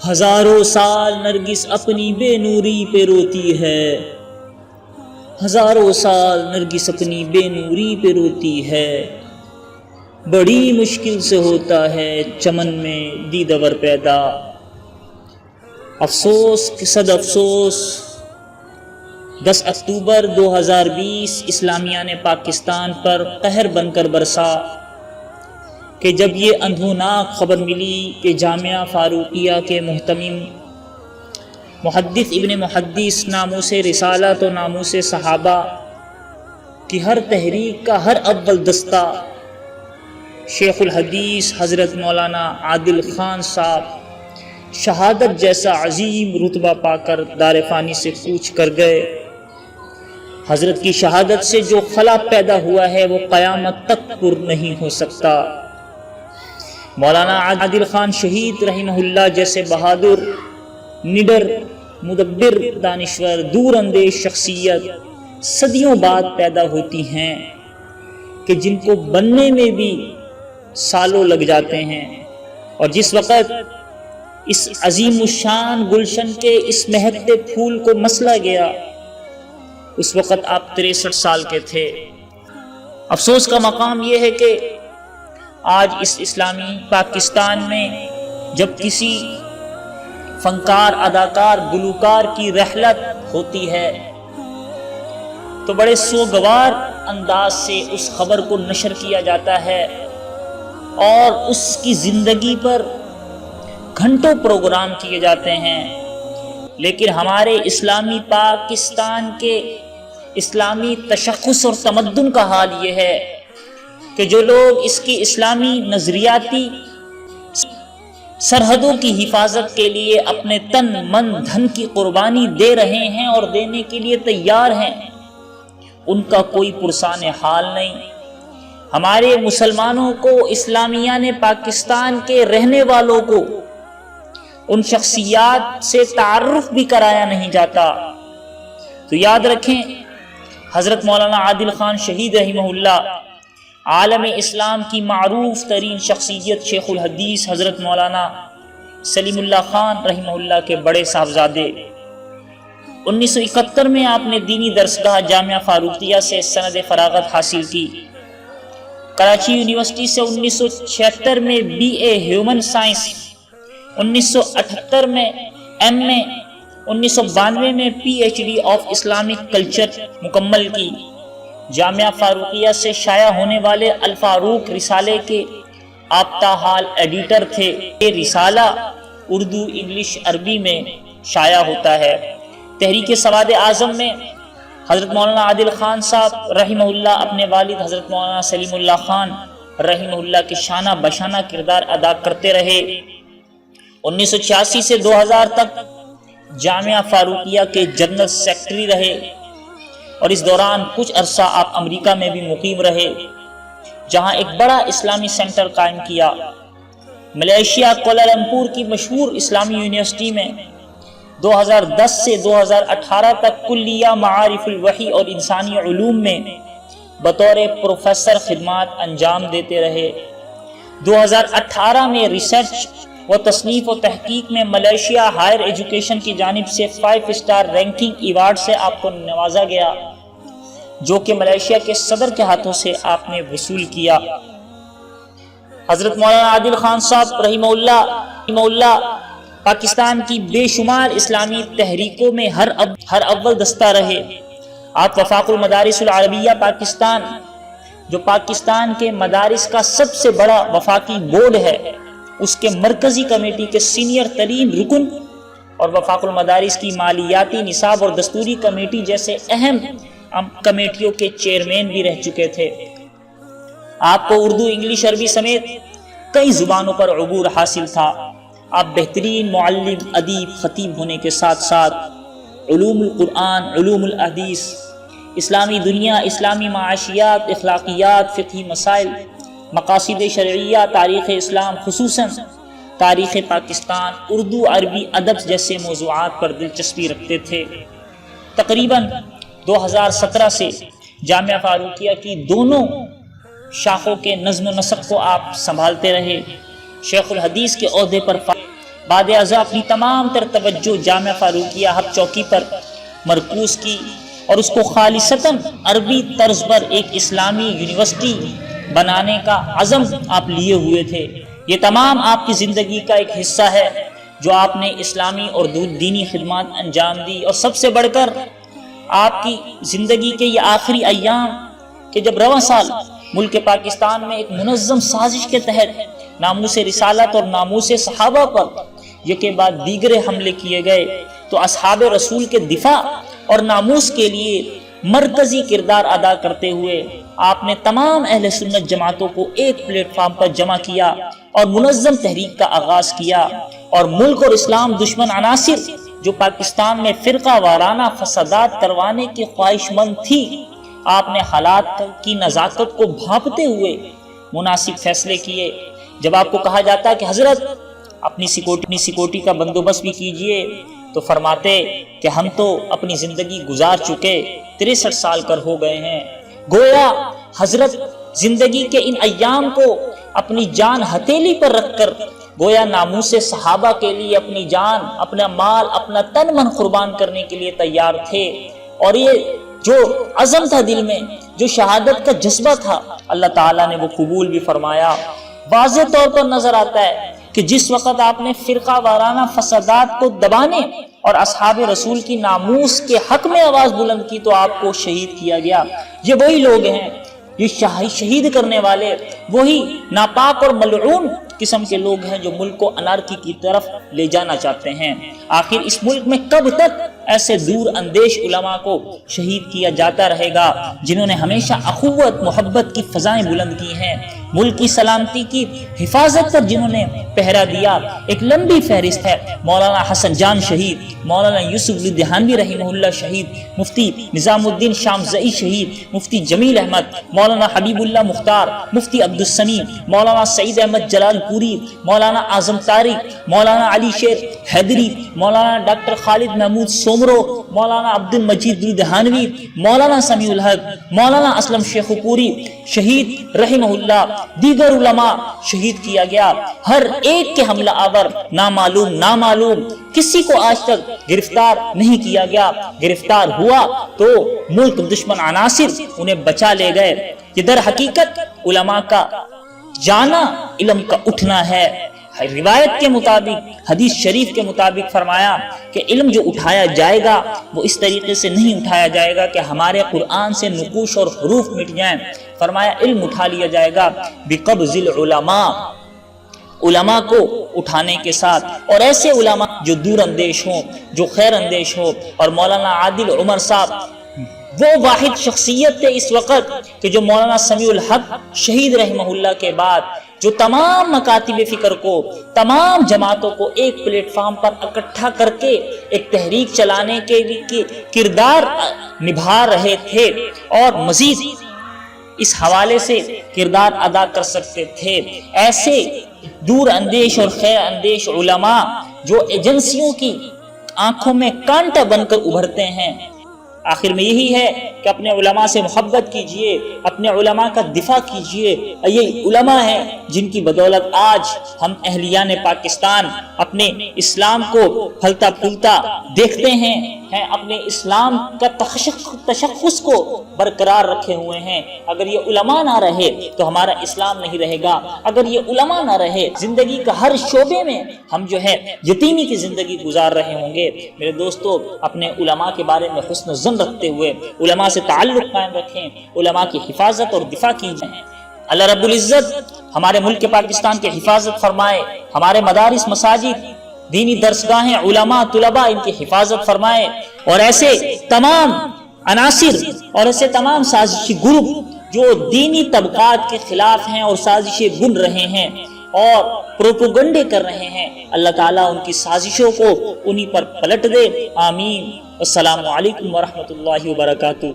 ہزاروں سال نرگس اپنی بے نوری پہ روتی ہے، ہزاروں سال نرگس اپنی بے نوری پہ روتی ہے، بڑی مشکل سے ہوتا ہے چمن میں دیدور پیدا۔ افسوس کہ صد افسوس 10 اکتوبر 2020 اسلامیہ نے پاکستان پر قہر بن کر برسا کہ جب یہ اندھوناک خبر ملی کہ جامعہ فاروقیہ کے محتمم محدث ابن محدث ناموس رسالت و ناموس صحابہ کی ہر تحریک کا ہر اول دستہ شیخ الحدیث حضرت مولانا عادل خان صاحب شہادت جیسا عظیم رتبہ پا کر دار فانی سے کوچ کر گئے، حضرت کی شہادت سے جو خلا پیدا ہوا ہے وہ قیامت تک پر نہیں ہو سکتا۔ مولانا عادل خان شہید رحمہ اللہ جیسے بہادر، نڈر، مدبر، دانشور، دور اندیش شخصیت صدیوں بعد پیدا ہوتی ہیں کہ جن کو بننے میں بھی سالوں لگ جاتے ہیں، اور جس وقت اس عظیم الشان گلشن کے اس مہکتے پھول کو مسلا گیا اس وقت آپ 63 سال کے تھے۔ افسوس کا مقام یہ ہے کہ آج اس اسلامی پاکستان میں جب کسی فنکار، اداکار، گلوکار کی رحلت ہوتی ہے تو بڑے سوگوار انداز سے اس خبر کو نشر کیا جاتا ہے اور اس کی زندگی پر گھنٹوں پروگرام کیے جاتے ہیں، لیکن ہمارے اسلامی پاکستان کے اسلامی تشخص اور تمدن کا حال یہ ہے کہ جو لوگ اس کی اسلامی نظریاتی سرحدوں کی حفاظت کے لیے اپنے تن من دھن کی قربانی دے رہے ہیں اور دینے کے لیے تیار ہیں، ان کا کوئی پرسان حال نہیں۔ ہمارے مسلمانوں کو، اسلامیہ نے پاکستان کے رہنے والوں کو ان شخصیات سے تعارف بھی کرایا نہیں جاتا۔ تو یاد رکھیں، حضرت مولانا عادل خان شہید رحمہ اللہ عالم اسلام کی معروف ترین شخصیت شیخ الحدیث حضرت مولانا سلیم اللہ خان رحمہ اللہ کے بڑے صاحبزادے 1971 میں آپ نے دینی درسگاہ جامعہ فاروقیہ سے سند فراغت حاصل کی، کراچی یونیورسٹی سے 1976 میں BA ہیومن سائنس، 1978 میں MA، 1992 میں PhD آف اسلامک کلچر مکمل کی۔ جامعہ فاروقیہ سے شائع ہونے والے الفاروق رسالے کے آپ تاحال ایڈیٹر تھے۔ یہ رسالہ اردو، انگلش، عربی میں شائع ہوتا ہے۔ تحریک سواد اعظم میں حضرت مولانا عادل خان صاحب رحمہ اللہ اپنے والد حضرت مولانا سلیم اللہ خان رحمہ اللہ کے شانہ بشانہ کردار ادا کرتے رہے۔ 1986 سے 2000 تک جامعہ فاروقیہ کے جنرل سیکرٹری رہے، اور اس دوران کچھ عرصہ آپ امریکہ میں بھی مقیم رہے جہاں ایک بڑا اسلامی سینٹر قائم کیا۔ ملیشیا کوالالمپور کی مشہور اسلامی یونیورسٹی میں 2010 سے 2018 تک کلیہ معارف الوحی اور انسانی علوم میں بطور پروفیسر خدمات انجام دیتے رہے۔ 2018 میں ریسرچ و تصنیف و تحقیق میں ملیشیا ہائر ایجوکیشن کی جانب سے 5 اسٹار رینکنگ ایوارڈ سے آپ کو نوازا گیا، جو کہ ملیشیا کے صدر کے ہاتھوں سے آپ نے وصول کیا۔ حضرت مولانا عادل خان صاحب رحمہ اللہ پاکستان کی بے شمار اسلامی تحریکوں میں ہر اول دستہ رہے۔ آپ وفاق المدارس العربیہ پاکستان، جو پاکستان کے مدارس کا سب سے بڑا وفاقی بورڈ ہے، اس کے مرکزی کمیٹی کے سینئر ترین رکن، اور وفاق المدارس کی مالیاتی، نصاب اور دستوری کمیٹی جیسے اہم کمیٹیوں کے چیئرمین بھی رہ چکے تھے۔ آپ کو اردو، انگلش، عربی سمیت کئی زبانوں پر عبور حاصل تھا۔ آپ بہترین معلم، ادیب، خطیب ہونے کے ساتھ ساتھ علوم القرآن، علوم الحدیث، اسلامی دنیا، اسلامی معاشیات، اخلاقیات، فقہی مسائل، مقاصد شرعیہ، تاریخ اسلام، خصوصاً تاریخ پاکستان، اردو، عربی ادب جیسے موضوعات پر دلچسپی رکھتے تھے۔ تقریباً 2017 سے جامعہ فاروقیہ کی دونوں شاخوں کے نظم و نسق کو آپ سنبھالتے رہے۔ شیخ الحدیث کے عہدے پر بعد ازاں اپنی تمام تر توجہ جامعہ فاروقیہ ہب چوکی پر مرکوز کی اور اس کو خالصتاً عربی طرز پر ایک اسلامی یونیورسٹی بنانے کا عزم آپ لیے ہوئے تھے۔ یہ تمام آپ کی زندگی کا ایک حصہ ہے جو آپ نے اسلامی اور دینی خدمات انجام دی، اور سب سے بڑھ کر آپ کی زندگی کے یہ آخری ایام کہ جب رواں سال ملک پاکستان میں ایک منظم سازش کے تحت ناموس رسالت اور ناموس صحابہ پر یکے بعد دیگر حملے کیے گئے، تو اصحاب رسول کے دفاع اور ناموس کے لیے مرکزی کردار ادا کرتے ہوئے آپ نے تمام اہل سنت جماعتوں کو ایک پلیٹ فارم پر جمع کیا اور منظم تحریک کا آغاز کیا، اور ملک اور اسلام دشمن عناصر جو پاکستان میں فرقہ وارانہ فسادات کروانے کی خواہش مند تھی، آپ نے حالات کی نزاکت کو بھانپتے ہوئے مناسب فیصلے کیے۔ جب آپ کو کہا جاتا کہ حضرت اپنی سیکورٹی کا بندوبست بھی کیجئے، تو فرماتے کہ ہم تو اپنی زندگی گزار چکے، 63 سال کر ہو گئے ہیں۔ گویا حضرت زندگی کے ان ایام کو اپنی جان ہتھیلی پر رکھ کر گویا ناموس صحابہ کے لیے اپنی جان، اپنا مال، اپنا تن من قربان کرنے کے لیے تیار تھے، اور یہ جو عزم تھا دل میں، جو شہادت کا جذبہ تھا، اللہ تعالیٰ نے وہ قبول بھی فرمایا۔ واضح طور پر نظر آتا ہے کہ جس وقت آپ نے فرقہ وارانہ فسادات کو دبانے اور اصحاب رسول کی ناموس کے حق میں آواز بلند کی تو آپ کو شہید کیا گیا۔ یہ وہی لوگ ہیں، یہ شہید کرنے والے وہی ناپاک اور ملعون قسم کے لوگ ہیں جو ملک کو انارکی کی طرف لے جانا چاہتے ہیں۔ آخر اس ملک میں کب تک ایسے دور اندیش علماء کو شہید کیا جاتا رہے گا جنہوں نے ہمیشہ اخوت محبت کی فضائیں بلند کی ہیں، ملک کی سلامتی کی حفاظت پر جنہوں نے پہرا دیا؟ ایک لمبی فہرست ہے۔ مولانا حسن جان شہید، مولانا یوسف علی دہانوی رحمہ اللہ شہید، مفتی نظام الدین شامزئی شہید، مفتی جمیل احمد، مولانا حبیب اللہ مختار، مفتی عبدالسمیع، مولانا سعید احمد جلال پوری، مولانا اعظم طارق، مولانا علی شیر حیدری، مولانا ڈاکٹر خالد محمود سومرو، مولانا عبد المجید دہانوی، مولانا سمیع الحق، مولانا اسلم شیخ پوری شہید رحمہ اللہ، دیگر علماء شہید کیا گیا۔ ہر ایک کے حملہ آور نامعلوم کسی کو آج تک گرفتار نہیں کیا گیا، گرفتار ہوا تو ملک دشمن عناصر انہیں بچا لے گئے۔ یہ در حقیقت علماء کا جانا علم کا اٹھنا ہے۔ روایت کے مطابق، حدیث شریف کے مطابق فرمایا کہ علم جو اٹھایا جائے گا وہ اس طریقے سے نہیں اٹھایا جائے گا کہ ہمارے قرآن سے نقوش اور حروف مٹ جائیں۔ فرمایا علم اٹھا لیا جائے گا بقبض العلماء، علماء کو اٹھانے کے ساتھ، اور ایسے علماء جو دور اندیش ہوں، جو خیر اندیش ہوں۔ اور مولانا عادل عمر صاحب وہ واحد شخصیت تھے اس وقت کہ جو مولانا سمیع الحق شہید رحمہ اللہ کے بعد جو تمام مکاتب فکر کو، تمام جماعتوں کو ایک پلیٹ فارم پر اکٹھا کر کے ایک تحریک چلانے کے لیے کردار نبھا رہے تھے، اور مزید اس حوالے سے کردار ادا کر سکتے تھے۔ ایسے دور اندیش اور خیر اندیش علماء جو ایجنسیوں کی آنکھوں میں کانٹا بن کر ابھرتے ہیں۔ آخر میں یہی ہے کہ اپنے علماء سے محبت کیجئے، اپنے علماء کا دفاع کیجئے۔ یہ علماء ہیں جن کی بدولت آج ہم اہلیان پاکستان اپنے اسلام کو پھلتا پھولتا دیکھتے ہیں، اپنے اسلام کا تشخص کو برقرار رکھے ہوئے ہیں۔ اگر یہ علماء نہ رہے تو ہمارا اسلام نہیں رہے گا، اگر یہ علماء نہ رہے زندگی کا ہر شعبے میں ہم جو ہے یتیمی کی زندگی گزار رہے ہوں گے۔ میرے دوستو، اپنے علماء کے بارے میں حسن ظن رکھتے ہوئے علماء سے تعلق قائم رکھیں، علماء کی حفاظت اور دفاع کیجئے۔ اللہ رب العزت ہمارے ملک پاکستان کی حفاظت فرمائے، ہمارے مدارس، مساجد، دینی درسگاہیں، علماء، طلباء ان کی حفاظت فرمائے، اور ایسے تمام عناصر اور ایسے تمام سازشی گروپ جو دینی طبقات کے خلاف ہیں اور سازشیں بن رہے ہیں اور پروپیگنڈے کر رہے ہیں، اللہ تعالیٰ ان کی سازشوں کو انہی پر پلٹ دے۔ آمین۔ السلام علیکم ورحمۃ اللہ وبرکاتہ۔